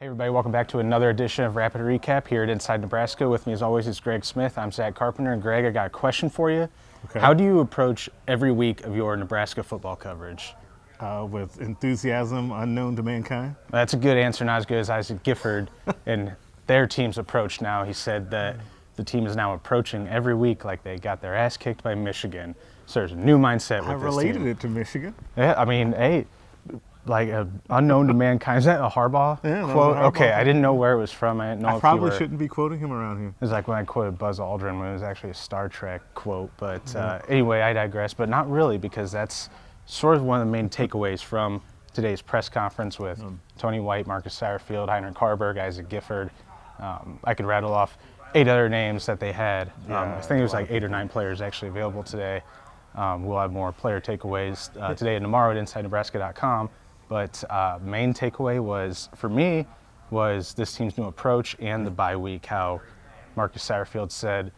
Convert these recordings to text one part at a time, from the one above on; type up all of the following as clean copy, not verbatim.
Hey everybody, welcome back to another edition of Rapid Recap here at Inside Nebraska. With me as always is Greg Smith. I'm Zack Carpenter, and Greg, I got a question for you. Okay. How do you approach every week of your Nebraska football coverage? With enthusiasm unknown to mankind. That's a good answer, not as good as Isaac Gifford and their team's approach now. He said that the team is now approaching every week like they got their ass kicked by Michigan. So there's a new mindset with this team. I related it to Michigan. Yeah, I mean, hey, like unknown to mankind. Is that a Harbaugh quote? Okay, I didn't know where it was from. I didn't know. I probably shouldn't be quoting him around here. It was like when I quoted Buzz Aldrin when it was actually a Star Trek quote. But anyway, I digress. But not really, because that's sort of one of the main takeaways from today's press conference with Tony White, Marcus Satterfield, Heinrich Carberg, Isaac Gifford. I could rattle off 8 other names that they had. I think it was like 8 or 9 players actually available today. We'll have more player takeaways today and tomorrow at InsideNebraska.com. But main takeaway was, for me, was this team's new approach and the bye week, how Marcus Satterfield said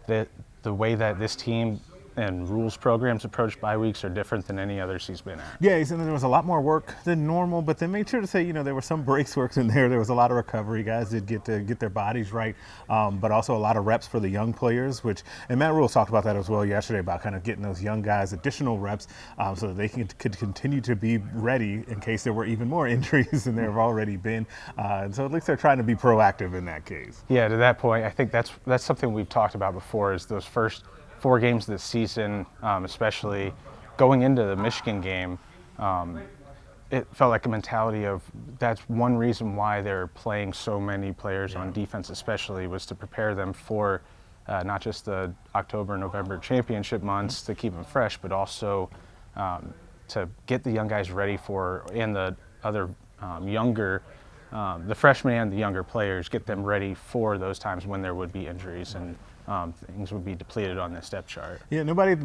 that the way that this team and rules programs approach bye weeks are different than any others he's been at. Yeah, he said there was a lot more work than normal, but they made sure to say, there were some breaks worked in there. There was a lot of recovery. Guys did get their bodies right, but also a lot of reps for the young players, and Matt Rules talked about that as well yesterday, about kind of getting those young guys additional reps so that they could continue to be ready in case there were even more injuries than there have already been. And so at least they're trying to be proactive in that case. Yeah, to that point, I think that's something we've talked about before, is those first 4 games this season, especially going into the Michigan game, it felt like a mentality of that's one reason why they're playing so many players on defense, especially, was to prepare them for not just the October, November championship months to keep them fresh, but also to get the young guys ready for, and the other younger, the freshmen and the younger players, get them ready for those times when there would be injuries and things would be depleted on the step chart. Yeah, nobody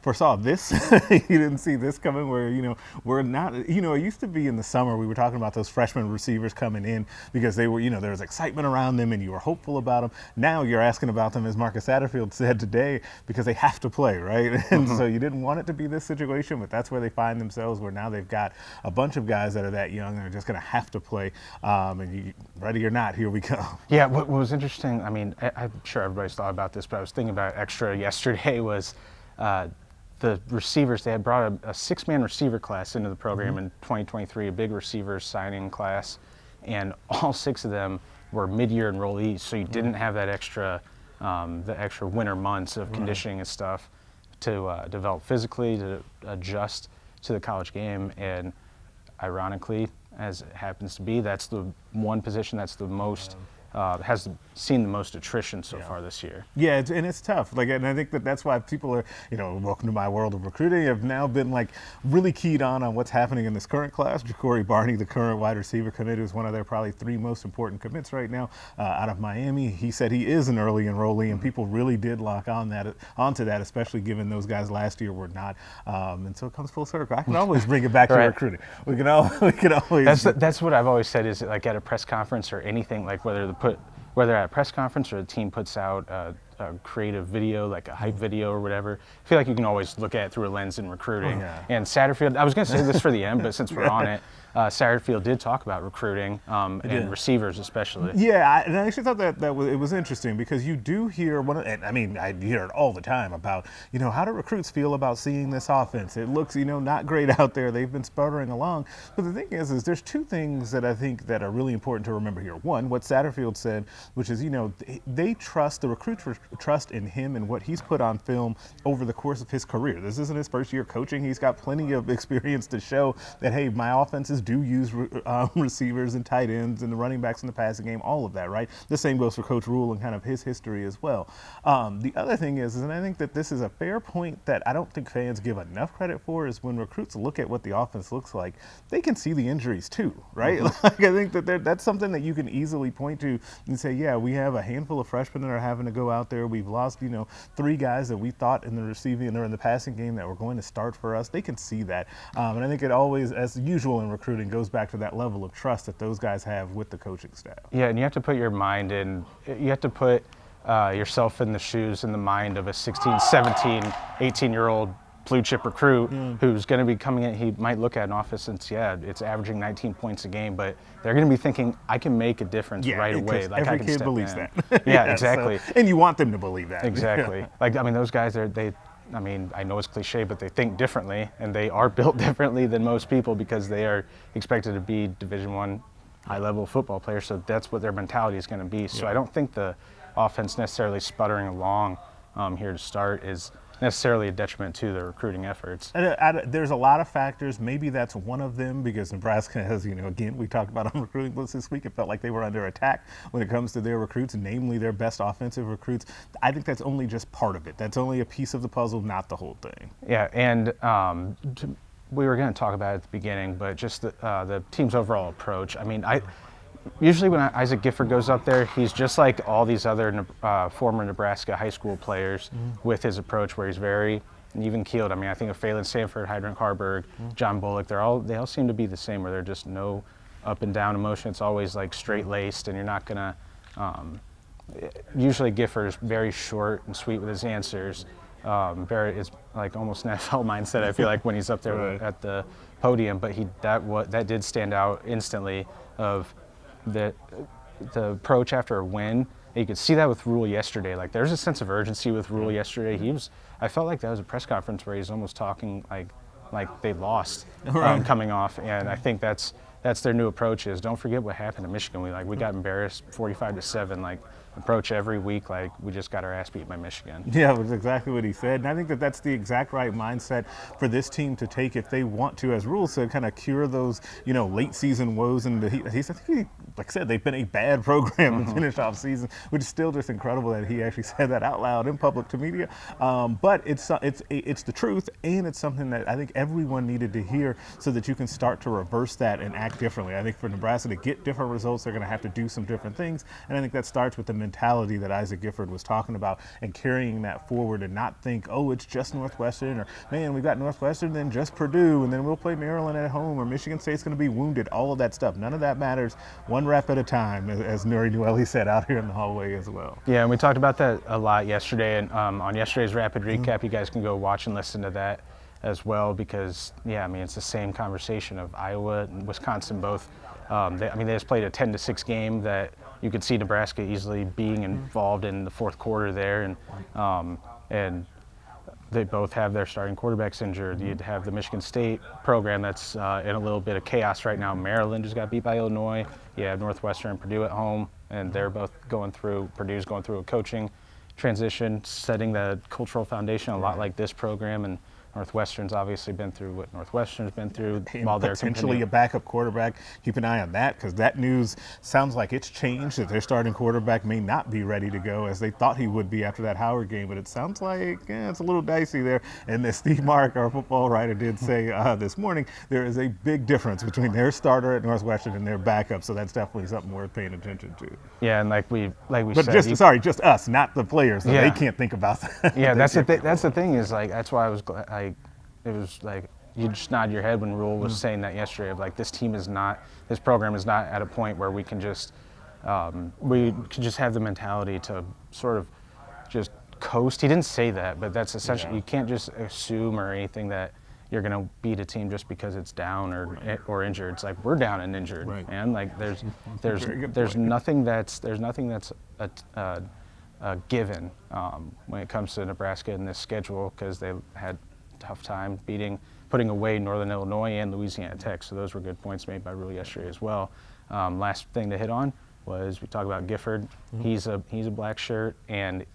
foresaw this. You didn't see this coming, where, we're not, it used to be in the summer we were talking about those freshman receivers coming in because they were, there was excitement around them and you were hopeful about them. Now you're asking about them, as Marcus Satterfield said today, because they have to play, right? And so you didn't want it to be this situation, but that's where they find themselves, where now they've got a bunch of guys that are that young and are just going to have to play. And ready or not, here we go. Yeah, what was interesting, I mean, I'm sure everybody's thought about this, but I was thinking about it extra yesterday, was the receivers. They had brought a 6-man receiver class into the program in 2023, a big receiver signing class, and all 6 of them were mid-year enrollees, so you didn't have that extra winter months of conditioning and stuff to develop physically, to adjust to the college game. And ironically, as it happens to be, that's the one position that's the most has seen the most attrition so far this year. Yeah, and it's tough. And I think that's why people are, welcome to my world of recruiting, have now been really keyed on what's happening in this current class. Ja'Cory Barney, the current wide receiver commit, is one of their probably 3 most important commits right now out of Miami. He said he is an early enrollee, and people really did lock onto that, especially given those guys last year were not. And so it comes full circle. I can always bring it back to recruiting. We can always. That's what I've always said, is at a press conference or anything, whether at a press conference or the team puts out a creative video, like a hype video or whatever, I feel like you can always look at it through a lens in recruiting. And Satterfield, I was going to say this for the end, but since we're on it, Satterfield did talk about recruiting and receivers especially. Yeah, and I actually thought that it was interesting, because you do hear I hear it all the time about, how do recruits feel about seeing this offense? It looks, not great out there. They've been sputtering along. But the thing is there's 2 things that I think that are really important to remember here. One, what Satterfield said, which is, they trust, the recruits trust in him and what he's put on film over the course of his career. This isn't his first year coaching. He's got plenty of experience to show that, hey, my offenses do use receivers and tight ends and the running backs in the passing game, all of that, right? The same goes for Coach Rule and kind of his history as well. The other thing is, and I think that this is a fair point that I don't think fans give enough credit for, is when recruits look at what the offense looks like, they can see the injuries too, right? I think that that's something that you can easily point to and say, yeah, we have a handful of freshmen that are having to go out there. We've lost, 3 guys that we thought in the receiving or in the passing game that were going to start for us. They can see that. And I think it always, as usual in recruiting, goes back to that level of trust that those guys have with the coaching staff. Yeah, and you have to put your mind in, you have to put yourself in the shoes, in the mind of a 16, 17, 18-year-old blue chip recruit who's going to be coming in. He might look at an offense and it's averaging 19 points a game, but they're going to be thinking, I can make a difference right away. Like every I can kid step believes in. that. Yeah, exactly. So, and you want them to believe that. Exactly. Like, I mean, those guys I know it's cliche, but they think differently, and they are built differently than most people because they are expected to be Division I high-level football players, so that's what their mentality is going to be. So I don't think the offense necessarily sputtering along here to start is necessarily a detriment to the recruiting efforts. There's a lot of factors. Maybe that's one of them because Nebraska has, again, we talked about on Recruiting Blitz this week, it felt like they were under attack when it comes to their recruits, namely their best offensive recruits. I think that's only just part of it. That's only a piece of the puzzle, not the whole thing. Yeah, and we were going to talk about it at the beginning, but just the team's overall approach. I mean, usually when Isaac Gifford goes up there, he's just like all these other former Nebraska high school players with his approach where he's very even-keeled. I mean, I think of Phelan Sanford, Hydrant Harburg, John Bullock, they all seem to be the same where they're just no up and down emotion. It's always like straight-laced, and you're not going to usually Gifford is very short and sweet with his answers. It's like almost an NFL mindset, I feel like, when he's up there right at the podium, but that did stand out instantly of the approach after a win. And you could see that with Rule yesterday. Like, there's a sense of urgency with Rule yesterday. I felt like that was a press conference where he's almost talking like they lost coming off, and I think that's their new approach is don't forget what happened to Michigan. We got embarrassed 45-7, like approach every week like we just got our ass beat by Michigan. Yeah, that's exactly what he said. And I think that's the exact right mindset for this team to take if they want to, as Rule said, kind of cure those, late season woes. And he said, like I said, they've been a bad program to finish off season, which is still just incredible that he actually said that out loud in public to media. But it's the truth, and it's something that I think everyone needed to hear so that you can start to reverse that and act differently. I think for Nebraska to get different results, they're going to have to do some different things. And I think that starts with the mentality that Isaac Gifford was talking about and carrying that forward and not think, oh, it's just Northwestern, or man, we've got Northwestern, then just Purdue, and then we'll play Maryland at home, or Michigan State's going to be wounded, all of that stuff. None of that matters. One rep at a time, as Nuri Newelli said out here in the hallway as well. Yeah, and we talked about that a lot yesterday, and on yesterday's Rapid Recap, you guys can go watch and listen to that as well because, yeah, I mean, it's the same conversation of Iowa and Wisconsin both. They just played a 10-6 game that you could see Nebraska easily being involved in the fourth quarter there, and they both have their starting quarterbacks injured. You'd have the Michigan State program that's in a little bit of chaos right now. Maryland just got beat by Illinois. You have Northwestern and Purdue at home, and they're both Purdue's going through a coaching transition, setting the cultural foundation a lot like this program, and Northwestern's obviously been through what Northwestern's been through while they're potentially a backup quarterback. Keep an eye on that because that news sounds like it's changed, that their starting quarterback may not be ready to go as they thought he would be after that Howard game, but it sounds like it's a little dicey there. And as Steve Mark, our football writer, did say this morning, there is a big difference between their starter at Northwestern and their backup, so that's definitely something worth paying attention to. Yeah, and like we but said, just us, not the players, so they can't think about that. Yeah, that's the thing is, like, that's why I was glad. It was like you just nod your head when Rule was saying that yesterday of like this program is not at a point where we can just have the mentality to sort of just coast. He didn't say that, but that's essentially you can't just assume or anything that you're going to beat a team just because it's down or injured. It's like we're down and injured, man. Like there's nothing that's a given when it comes to Nebraska in this schedule because they had tough time putting away Northern Illinois and Louisiana Tech. So those were good points made by Rule yesterday as well. Last thing to hit on was we talk about Gifford. He's a black shirt and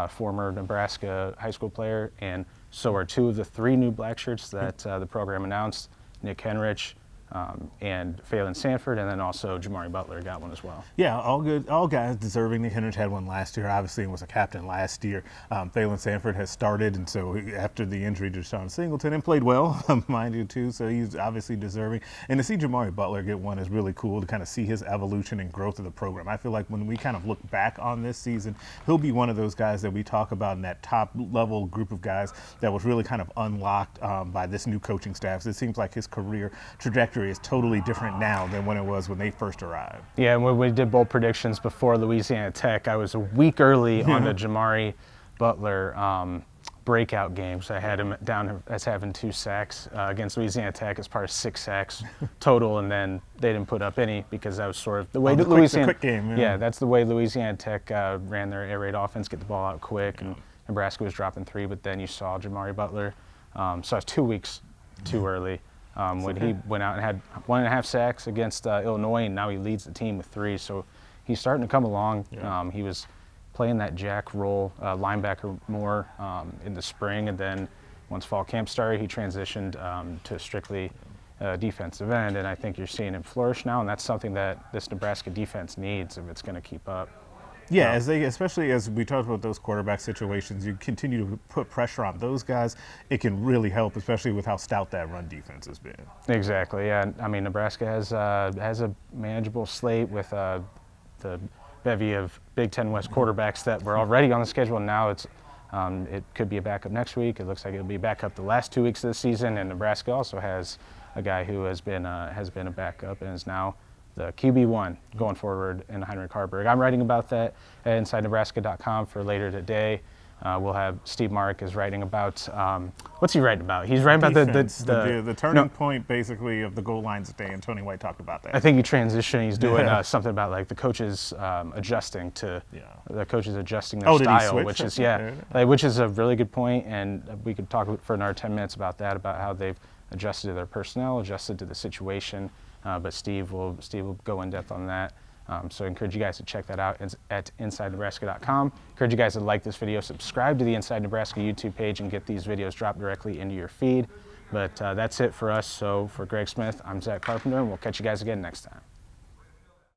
former Nebraska high school player, and so are two of the three new black shirts that the program announced. Nick Henrich and Phelan Sanford, and then also Jamari Butler got one as well. Yeah, all good, all guys deserving. Nick Henrich had one last year, obviously, and was a captain last year. Phelan Sanford has started, and so after the injury to Sean Singleton, and played well, mind you, too, so he's obviously deserving. And to see Jamari Butler get one is really cool to kind of see his evolution and growth of the program. I feel like when we kind of look back on this season, he'll be one of those guys that we talk about in that top-level group of guys that was really kind of unlocked by this new coaching staff. So it seems like his career trajectory is totally different now than when it was when they first arrived. Yeah, and when we did bold predictions before Louisiana Tech, I was a week early on the Jamari Butler breakout games. I had him down as having 2 sacks against Louisiana Tech as part of 6 sacks total, and then they didn't put up any because that was sort of the way Louisiana. Quick game. Yeah, that's the way Louisiana Tech ran their air raid offense, get the ball out quick, and Nebraska was dropping 3. But then you saw Jamari Butler. So it's 2 weeks too early when he went out and had 1.5 sacks against Illinois, and now he leads the team with 3. So he's starting to come along. Yeah. He was playing that jack role, linebacker more in the spring, and then once fall camp started, he transitioned to strictly defensive end, and I think you're seeing him flourish now, and that's something that this Nebraska defense needs if it's going to keep up. Yeah, especially as we talked about those quarterback situations, you continue to put pressure on those guys, it can really help, especially with how stout that run defense has been. Exactly, yeah. I mean, Nebraska has a manageable slate with the bevy of Big Ten West quarterbacks that were already on the schedule. Now it could be a backup next week. It looks like it'll be a backup the last 2 weeks of the season. And Nebraska also has a guy who has been a backup and is now the QB1 going forward in Heinrich Haarberg. I'm writing about that at InsideNebraska.com for later today. We'll have Steve Mark is writing about what's he writing about? He's writing Defense, about the turning point basically of the goal line today, and Tony White talked about that. I think he transitioned. He's doing something about like the coaches adjusting to their style, which is which is a really good point, and we could talk for another 10 minutes about that, about how they've adjusted to their personnel, adjusted to the situation. But Steve will go in depth on that. So I encourage you guys to check that out at InsideNebraska.com. Encourage you guys to like this video, subscribe to the Inside Nebraska YouTube page, and get these videos dropped directly into your feed. But that's it for us. So for Greg Smith, I'm Zack Carpenter, and we'll catch you guys again next time.